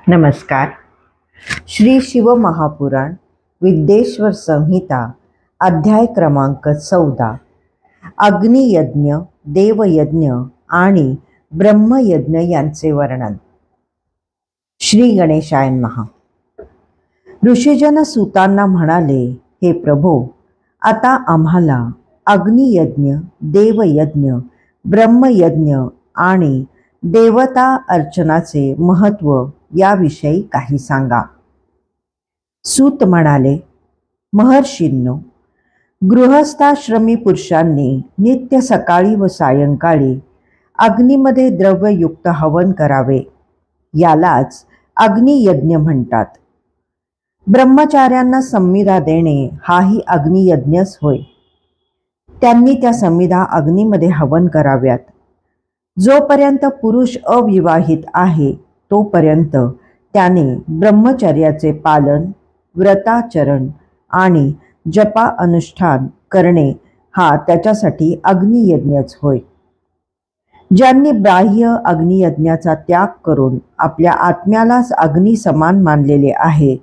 नमस्कार. श्री शिव महापुराण विद्येश्वर संहिता अध्याय क्रमांक 14 अग्नियज्ञ, देवयज्ञ आणि ब्रह्मयज्ञ यांचे वर्णन. श्री गणेशाय नमः. ऋषीजन सूतांना म्हणाले, हे प्रभो, आता आम्हाला अग्नियज्ञ, देवयज्ञ, ब्रह्मयज्ञ आणि देवता अर्चनाचे महत्त्व याविषयी काही सांगा. सूत म्हणाले, महर्षींनो, गृहस्थाश्रमी पुरुषांनी नित्य सकाळी व सायंकाळी अग्नीमध्ये द्रव्ययुक्त हवन करावे. यालाच अग्नियज्ञ म्हणतात. ब्रह्मचार्यांना संविदा देणे हाही अग्नियज्ञच होय. त्यांनी त्या संविदा अग्नीमध्ये हवन कराव्यात. जोपर्यंत पुरुष अविवाहित आहे तोपर्यंत त्याने ब्रह्मचर्याचे पालन, व्रताचरण आणि जपा अनुष्ठान करणे हा त्याच्यासाठी अग्नियज्ञच होय. ज्यांनी बाह्य अग्नियज्ञाचा त्याग करून आपल्या आत्म्यालाच अग्नी समान मानलेले आहे,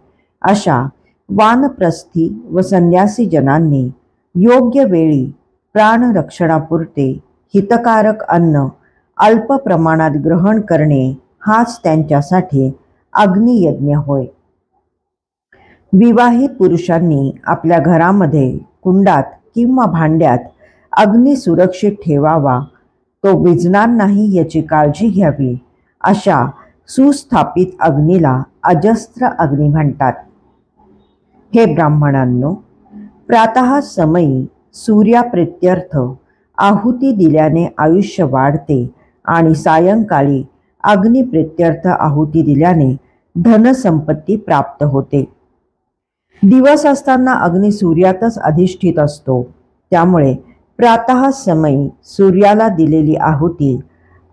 अशा वानप्रस्थी व संन्यासी जनांनी योग्य वेळी प्राणरक्षणापुरते हितकारक अन्न अल्प प्रमाणात ग्रहण करणे हाच त्यांच्यासाठी अग्नियज्ञ होय. विवाहित पुरुषांनी आपल्या घरामध्ये कुंडात किंवा भांड्यात अग्नी सुरक्षित ठेवावा, तो विझणार नाही याची काळजी घ्यावी. अशा सुस्थापित अग्नीला अजस्त्र अग्नी म्हणतात. हे ब्राह्मणांनो, प्रातः समयी सूर्याप्रीत्यर्थ आहुती दिल्याने आयुष्य वाढते आणि सायंकाळी अग्निप्रीत्यर्थ आहुती दिल्याने धनसंपत्ती प्राप्त होते. दिवस असताना अग्नी सूर्यातच अधिष्ठित असतो, त्यामुळे प्रातः समयी सूर्याला दिलेली आहुती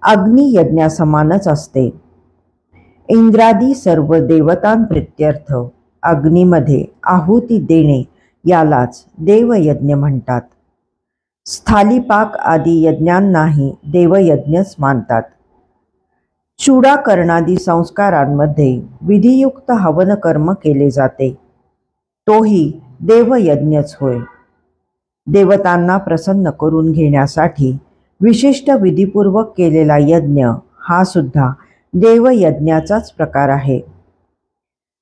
अग्नियज्ञासमानच असते. इंद्रादी सर्व देवतांप्रीत्यर्थ अग्नीमध्ये आहुती देणे यालाच देवयज्ञ म्हणतात. स्थालिपाक आदी यज्ञांनाही देवयज्ञच मानतात. चूडाकरणादी संस्कारांमध्ये विधियुक्त हवन कर्म केले जाते, तोही देवयज्ञच होय. देवतांना प्रसन्न करून घेण्यासाठी विशिष्ट विधीपूर्वक केलेला यज्ञ हा सुद्धा देवयज्ञाचाच प्रकार आहे.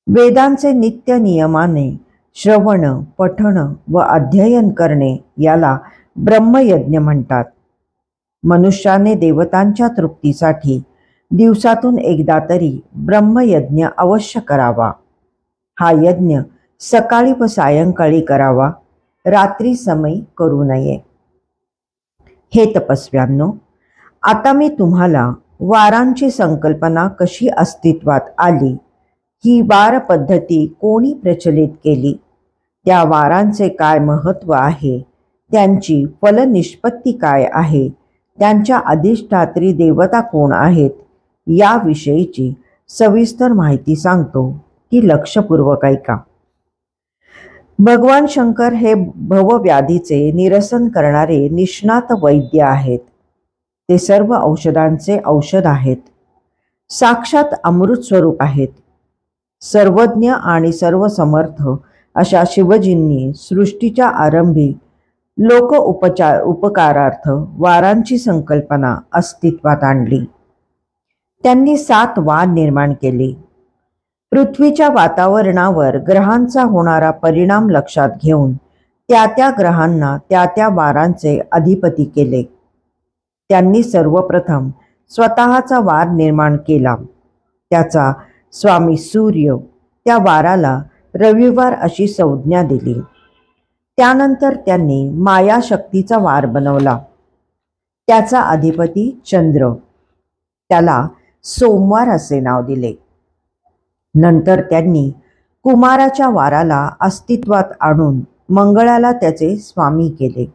वेदांचे नित्य नियमाने श्रवण, पठण व अध्ययन करणे याला ब्रह्मयज्ञ म्हणतात. मनुष्याने देवतांच्या तृप्तीसाठी दिवसातून एकदा तरी ब्रह्मयज्ञ अवश्य करावा. हा यज्ञ सकाळी व सायंकाळी करावा, रात्री समयी करू नये. हे तपस्व्यांनो, आता मी तुम्हाला वारांची संकल्पना कशी अस्तित्वात आली, ही वार पद्धती कोणी प्रचलित केली, त्या वारांचे काय महत्त्व आहे, त्यांची फलनिष्पत्ती काय आहे, त्यांच्या अधिष्ठात्री देवता कोण आहेत, याविषयीची सविस्तर माहिती सांगतो, ती लक्षपूर्वक ऐका. भगवान शंकर हे भवव्याधीचे निरसन करणारे निष्णात वैद्य आहेत. ते सर्व औषधांचे औषध आहेत. साक्षात अमृत स्वरूप आहेत. सर्वज्ञ आणि सर्वसमर्थ अशा शिवजींनी सृष्टीच्या आरंभी लोक उपकारार्थ वारांची संकल्पना अस्तित्वात आणली. त्यांनी 7 वार निर्माण केले. पृथ्वीच्या वातावरणावर ग्रहांचा होणारा परिणाम लक्षात घेऊन त्या त्या ग्रहांना त्या त्या वारांचे अधिपती केले. त्यांनी सर्वप्रथम स्वतःचा वार निर्माण केला. त्याचा स्वामी सूर्य त्या वाराला रविवार अशी संज्ञा दिली. त्यानंतर त्यांनी मायाशक्तीचा वार बनवला. त्याचा अधिपती चंद्र, त्याला सोमवार असे नाव दिले. नंतर त्यांनी कुमाराच्या वाराला अस्तित्वात आणून मंगळाला त्याचे स्वामी केले.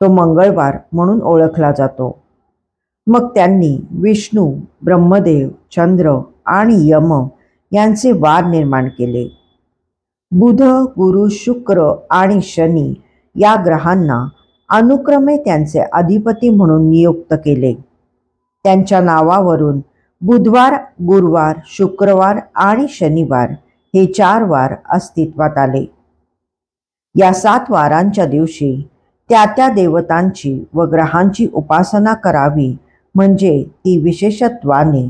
तो मंगळवार म्हणून ओळखला जातो. मग त्यांनी विष्णू, ब्रह्मदेव, चंद्र आणि यम यांचे वार निर्माण केले. बुध, गुरु, शुक्र आणि शनी या ग्रहांना अनुक्रमे त्यांचे अधिपती म्हणून नियुक्त केले. त्यांच्या नावावरून बुधवार, गुरुवार, शुक्रवार आणि शनिवार हे 4 वार अस्तित्वात आले. या 7 वारांच्या दिवशी त्या त्या देवतांची व ग्रहांची उपासना करावी, म्हणजे ती विशेषत्वाने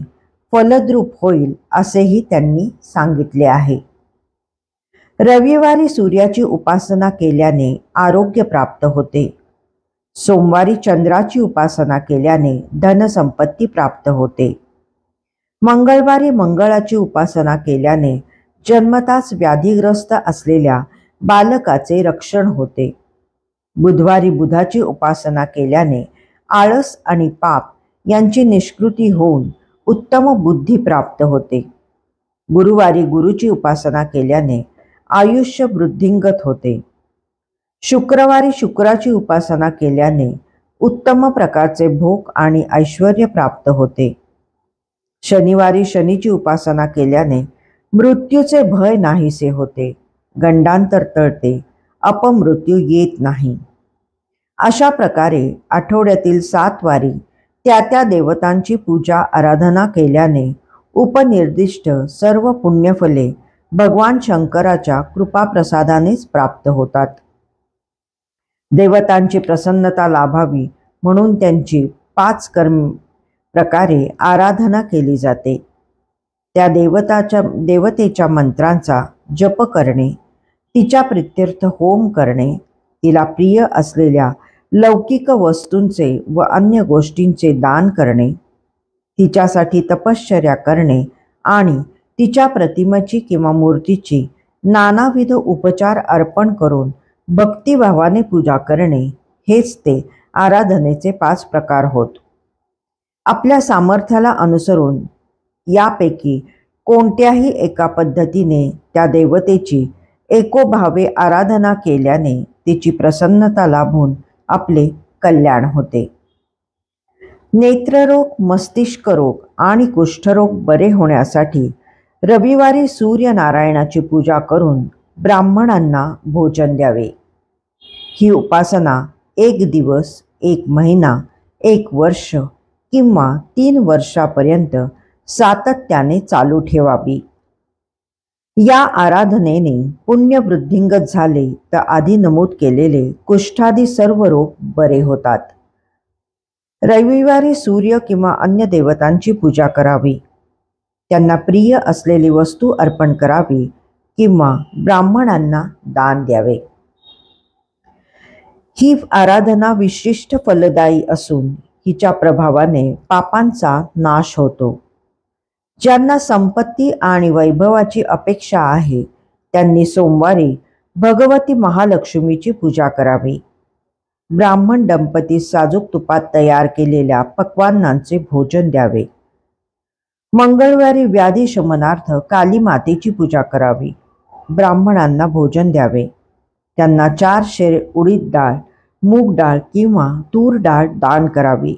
फलद्रूप होईल असेही त्यांनी सांगितले आहे. रविवारी सूर्याची उपासना केल्याने आरोग्य प्राप्त होते. सोमवारी चंद्राची उपासना केल्याने धनसंपत्ती प्राप्त होते. मंगळवारी मंगळाची उपासना केल्याने जन्मताच व्याधिग्रस्त असलेल्या बालकाचे रक्षण होते. बुधवारी बुधाची उपासना केल्याने आळस आणि पाप यांची निष्कृती होऊन उत्तम बुद्धी प्राप्त होते. गुरुवारी गुरुची उपासना केल्याने आयुष्य वृद्धिंगत होते. शुक्रवारी शुक्राची उपासना केल्याने उत्तम प्रकारचे भोग आणि ऐश्वर्य प्राप्त होते. शनिवारी शनीची उपासना केल्याने मृत्यूचे भय नाहीसे होते, गंडांतर टळते, अपमृत्यू येत नाही. अशा प्रकारे आठवड्यातील 7 वारी त्या त्या देवतांची पूजा आराधना केल्याने उपनिर्दिष्ट सर्व पुण्यफले भगवान शंकराच्या कृपाप्रसादानेच प्राप्त होतात. देवतांची प्रसन्नता लाभावी म्हणून त्यांची 5 प्रकारे आराधना केली जाते. त्या देवतेच्या मंत्रांचा जप करणे, तिच्या प्रित्यर्थ होम करणे, तिला प्रिय असलेल्या लौकिक वस्तूंचे व अन्य गोष्टींचे दान करणे, तिच्यासाठी तपश्चर्या करणे आणि तिच्या प्रतिमेची किंवा मूर्तीची नानाविध उपचार अर्पण करून भक्तिभावाने पूजा करणे, हेच ते आराधनेचे 5 प्रकार होत. आपल्या सामर्थ्याला अनुसरून यापैकी कोणत्याही एका पद्धतीने त्या देवतेची एकोभावे आराधना केल्याने तिची प्रसन्नता लाभून आपले कल्याण होते. नेत्ररोग, मस्तिष्क रोग आणि कुष्ठरोग बरे होण्यासाठी रविवारी सूर्यनारायणाची पूजा करून ब्राह्मणांना भोजन द्यावे. ही उपासना 1 दिवस, 1 महिना, 1 वर्ष किंवा 3 वर्षापर्यंत सातत्याने चालू ठेवावी. या आराधनेने पुण्य वृद्धिंगत झाले तर आधी नमूद केलेले कुष्ठादी सर्व रोग बरे होतात. रविवारी सूर्य किंवा अन्य देवतांची पूजा करावी. त्यांना प्रिय असलेली वस्तू अर्पण करावी किंवा ब्राह्मणांना दान द्यावे. ही आराधना विशिष्ट फलदायी असून हिच्या प्रभावाने पापांचा नाश होतो. ज्यांना संपत्ती आणि वैभवाची अपेक्षा आहे त्यांनी सोमवारी भगवती महालक्ष्मीची पूजा करावी. ब्राह्मण दंपती साजूक तुपात तयार केलेल्या पक्वान्नांचे भोजन द्यावे. मंगळवारी व्याधी शमनार्थ काली मातेची पूजा करावी. ब्राह्मणांना भोजन द्यावे. त्यांना 4 शेर उडीद डाळ, मूग डाळ किंवा तूर डाळ दान करावी.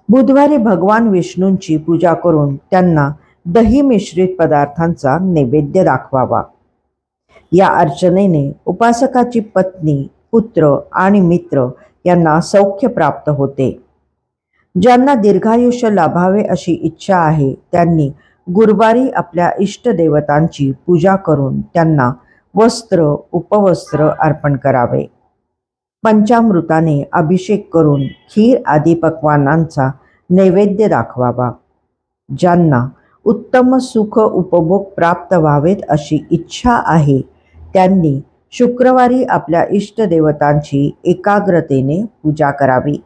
बुधवारी भगवान विष्णूंची पूजा करून त्यांना दही मिश्रित पदार्थांचा नैवेद्य दाखवावा. या अर्चनेने उपासकाची पत्नी, पुत्र आणि मित्र यांना सौख्य प्राप्त होते. ज्यांना दीर्घायुष्य लाभावे अशी इच्छा आहे त्यांनी गुरुवारी आपल्या इष्टदेवतांची पूजा करून त्यांना वस्त्र, उपवस्त्र अर्पण करावे. पंचामृताने अभिषेक करून खीर आदी पक्वान्नांचा नैवेद्य दाखवावा. ज्यांना उत्तम सुख उपभोग प्राप्त व्हावेत अशी इच्छा आहे त्यांनी शुक्रवारी आपल्या इष्टदेवतांची एकाग्रतेने पूजा करावी.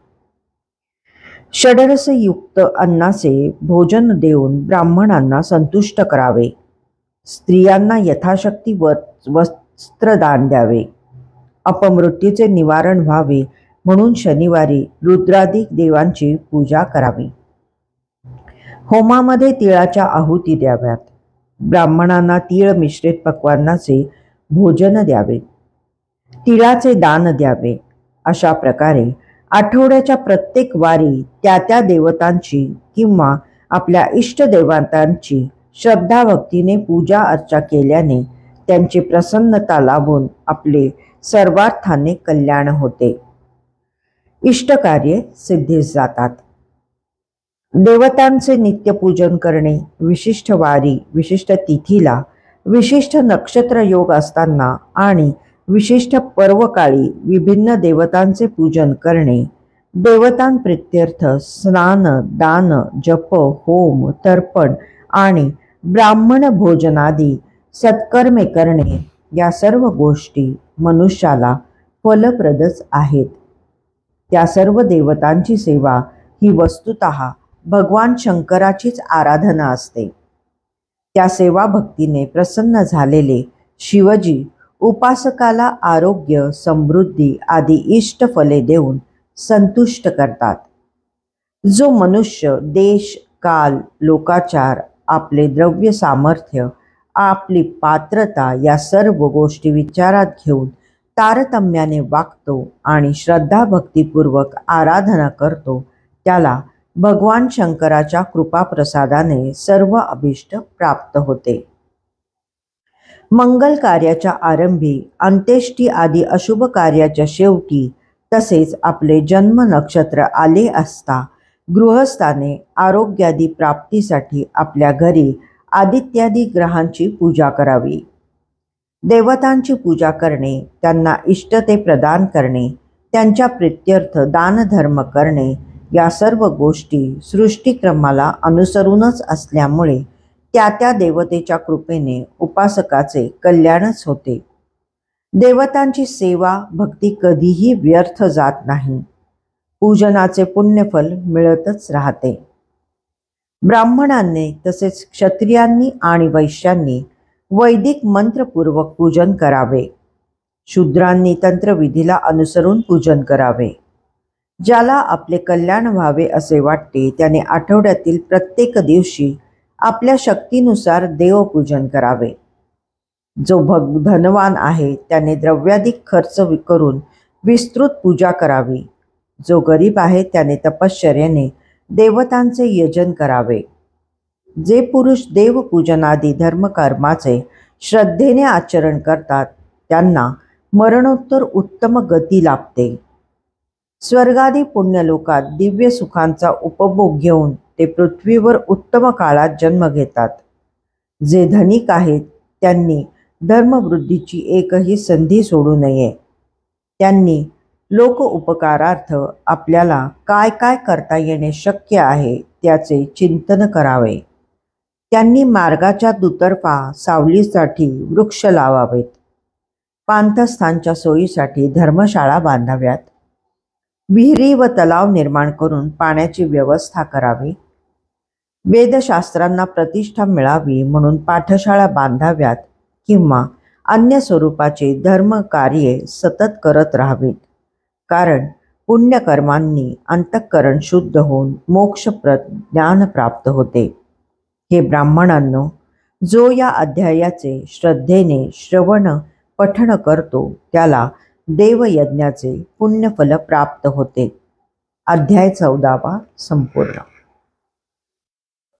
षडरसयुक्त अन्नाचे भोजन देऊन ब्राह्मणांना संतुष्ट करावे. स्त्रियांना यथाशक्ती वस्त्रदान द्यावे. अपमृत्यूचे निवारण व्हावे म्हणून शनिवारी रुद्रादी देवांची पूजा करावी. होमामध्ये तिळाच्या आहुती द्याव्यात. ब्राह्मणांना तीळ मिश्रित पक्वान्नाचे भोजन द्यावे. तिळाचे दान द्यावे. अशा प्रकारे आठवड्याच्या प्रत्येक वारी त्या त्या देवतांची किंवा आपल्या इष्टदेवतांची श्रद्धाभक्तीने पूजा अर्चा केल्याने त्यांची प्रसन्नता लाभून आपले सर्वार्थाने कल्याण होते. इष्टकार्ये सिद्धीस जातात. देवतांचे नित्यपूजन करणे, विशिष्ट वारी, विशिष्ट तिथीला, विशिष्ट नक्षत्र योग असताना आणि विशिष्ट पर्वकाळी विभिन्न देवतांचे पूजन करणे, देवतांप्रित्यर्थ स्नान, दान, जप, होम, तर्पण आणि ब्राह्मण भोजनादी सत्कर्मे करणे, या सर्व गोष्टी मनुष्याला फलप्रदच आहेत. त्या सर्व देवतांची सेवा ही वस्तुतः भगवान शंकराचीच आराधना असते. त्या सेवा भक्तीने प्रसन्न झालेले शिवजी उपासकाला आरोग्य, समृद्धी आदी इष्ट फले देऊन संतुष्ट करतात. जो मनुष्य देश, काल, लोकाचार, आपले द्रव्य सामर्थ्य, आपली पात्रता या सर्व गोष्टी विचारात घेऊन तारतम्याने वागतो आणि श्रद्धा भक्तिपूर्वक आराधना करतो, त्याला भगवान शंकराच्या कृपाप्रसादाने सर्व अभिष्ट प्राप्त होते. मंगल कार्याच्या आरंभी, अंत्येष्टी आदी अशुभ कार्याच्या शेवटी, तसेच आपले जन्म नक्षत्र आले असता गृहस्थाने आरोग्यादी प्राप्तीसाठी आपल्या घरी आदित्यादी ग्रहांची पूजा करावी. देवतांची पूजा करणे, त्यांना इष्टते प्रदान करणे, त्यांच्या प्रित्यर्थ दानधर्म करणे, या सर्व गोष्टी सृष्टिक्रमाला अनुसरूनच असल्यामुळे त्या त्या देवतेच्या कृपेने उपासकाचे कल्याणच होते. देवतांची सेवा भक्ती कधीही व्यर्थ जात नाही. पूजनाचे पुण्यफल मिळतच राहते. ब्राह्मणांनी तसेच क्षत्रियांनी आणि वैश्यांनी वैदिक मंत्रपूर्वक पूजन करावे. शूद्रांनी तंत्रविधीला अनुसरून पूजन करावे. ज्याला आपले कल्याण व्हावे असे वाटते त्याने आठवड्यातील प्रत्येक दिवशी आपल्या शक्तीनुसार देवपूजन करावे. जो धनवान आहे त्याने द्रव्याधिक खर्च करून विस्तृत पूजा करावी. जो गरीब आहे त्याने तपश्चर्याने देवतांचे यजन करावे. जे पुरुष देवपूजनादी धर्मकर्माचे श्रद्धेने आचरण करतात त्यांना मरणोत्तर उत्तम गती लाभते. स्वर्गादी पुण्यलोकात दिव्य सुखांचा उपभोग घेऊन ते पृथ्वीवर उत्तम काळात जन्म घेतात. जे धनिक आहेत त्यांनी धर्मवृद्धीची एकही संधी सोडू नये. त्यांनी लोक उपकारार्थ आपल्याला काय काय करता येणे शक्य आहे त्याचे चिंतन करावे. त्यांनी मार्गाच्या दुतर्फा सावलीसाठी वृक्ष लावावेत. पांथस्थांच्या सोयीसाठी धर्मशाळा बांधाव्यात. विहिरी व तलाव निर्माण करून पाण्याची व्यवस्था करावी. वेदशास्त्रांना प्रतिष्ठा मिळावी म्हणून पाठशाळा बांधाव्यात किंवा अन्य स्वरूपाचे धर्मकार्ये सतत करत राहावीत. कारण पुण्यकर्मांनी अंतःकरण शुद्ध होऊन मोक्षप्रद ज्ञान प्राप्त होते. हे ब्राह्मणांनो, जो या अध्यायाचे श्रद्धेने श्रवण पठण करतो त्याला देवयज्ञाचे पुण्यफल प्राप्त होते. अध्याय 14 संपूर्ण.